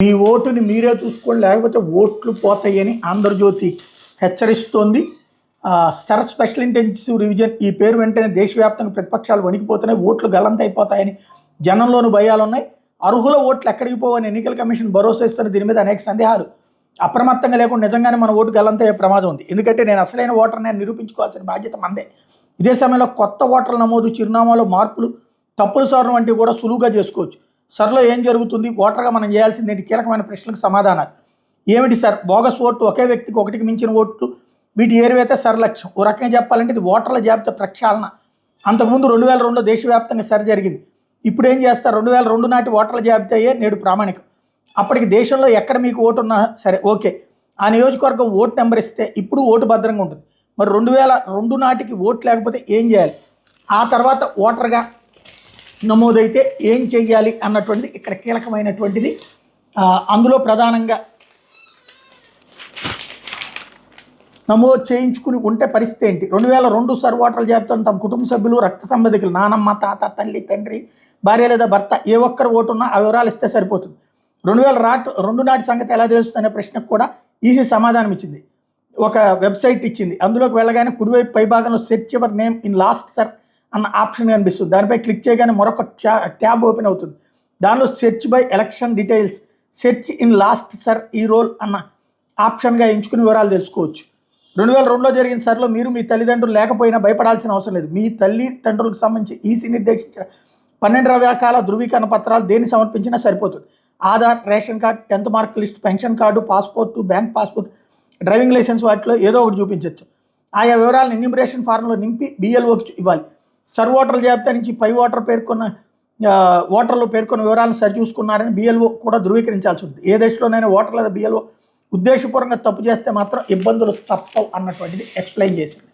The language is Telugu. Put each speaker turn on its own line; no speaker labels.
మీ ఓటుని మీరే చూసుకోండి, లేకపోతే ఓట్లు పోతాయని ఆంధ్రజ్యోతి హెచ్చరిస్తోంది. సర్ స్పెషల్ ఇంటెన్సివ్ రివిజన్ ఈ పేరు వెంటనే దేశవ్యాప్తంగా ప్రతిపక్షాలు వణికిపోతున్నాయి, ఓట్లు గల్లంతైపోతాయని జనంలోనూ భయాలున్నాయి. అర్హుల ఓట్లు ఎక్కడికి పోవని ఎన్నికల కమిషన్ భరోసా ఇస్తున్న దీని మీద అనేక సందేహాలు. అప్రమత్తంగా లేకుండా నిజంగానే మన ఓటు గల్లంతయ్యే ప్రమాదం ఉంది. ఎందుకంటే నేను అసలైన ఓటర్ని నిరూపించుకోవాల్సిన బాధ్యత మందే. ఇదే సమయంలో కొత్త ఓటర్ల నమోదు, చిరునామాలో మార్పులు, తప్పుల సవరణ వంటివి కూడా సులువుగా చేసుకోవచ్చు. సర్లో ఏం జరుగుతుంది, ఓటర్గా మనం చేయాల్సింది ఏంటి, కీలకమైన ప్రశ్నలకు సమాధానాలు ఏమిటి సార్? బోగస్ ఓటు, ఒకే వ్యక్తికి ఒకటికి మించిన ఓట్లు, వీటి ఏరువైతే సర్ లక్ష్యం. ఓ రకంగా చెప్పాలంటే ఇది ఓటర్ల జాబితా ప్రక్షాళన. అంతకుముందు 2002లో దేశవ్యాప్తంగా సరి జరిగింది. ఇప్పుడు ఏం చేస్తారు, 2002 నాటి ఓటర్ల జాబితాయే నేడు ప్రామాణికం. అప్పటికి దేశంలో ఎక్కడ మీకు ఓటు ఉన్నా సరే ఓకే, ఆ నియోజకవర్గం ఓటు నెంబర్ ఇస్తే ఇప్పుడు ఓటు భద్రంగా ఉంటుంది. మరి 2002 నాటికి ఓటు లేకపోతే ఏం చేయాలి, ఆ తర్వాత ఓటర్గా నమోదైతే ఏం చెయ్యాలి అన్నటువంటిది ఇక్కడ కీలకమైనటువంటిది. అందులో ప్రధానంగా నమోదు చేయించుకుని ఉంటే పరిస్థితి ఏంటి, 2002 సర్వ ఓటర్ల జాబితాను తమ కుటుంబ సభ్యులు, రక్త సంబంధికులు, నానమ్మ, తాత, తల్లి, తండ్రి, భార్య లేదా భర్త ఏ ఒక్కరు ఓటు ఉన్నా ఆ వివరాలు ఇస్తే సరిపోతుంది. 2002 నాటి సంగతి ఎలా తెలుస్తుందనే ప్రశ్నకు కూడా ఈసీ సమాధానం ఇచ్చింది. ఒక వెబ్సైట్ ఇచ్చింది. అందులోకి వెళ్ళగానే కుడివైపు పైభాగంలో search your name in last sir అన్న ఆప్షన్ కనిపిస్తుంది. దానిపై క్లిక్ చేయగానే మరొక ట్యాబ్ ఓపెన్ అవుతుంది. దానిలో search by election details, search in last sir ఈ రోల్ అన్న ఆప్షన్గా ఎంచుకుని వివరాలు తెలుసుకోవచ్చు. 2002లో జరిగిన సర్లో మీరు మీ తల్లిదండ్రులు లేకపోయినా భయపడాల్సిన అవసరం లేదు. మీ తల్లిదండ్రులకు సంబంధించి ఈసీ నిర్దేశించిన 12 రకాల ధృవీకరణ పత్రాలు దేన్ని సమర్పించినా సరిపోతుంది. Aadhaar, ration card, 10th mark list, pension card, passport, bank passbook, driving licence, వాటిలో ఏదో ఒకటి చూపించవచ్చు. ఆయా వివరాలను ఎన్యూమరేషన్ ఫారంలో నింపి BLOకి ఇవ్వాలి. సర్వ ఓటర్ల జాబితా నుంచి పై ఓటర్లు పేర్కొన్న వివరాలను సరిచూసుకున్నారని BLO కూడా ధృవీకరించాల్సి ఉంటుంది. ఏ దశలోనైనా ఓటర్ లేదా BLO ఉద్దేశపూర్వకంగా తప్పు చేస్తే మాత్రం ఇబ్బందులు తప్పవు అన్నటువంటిది ఎక్స్ప్లెయిన్ చేసింది.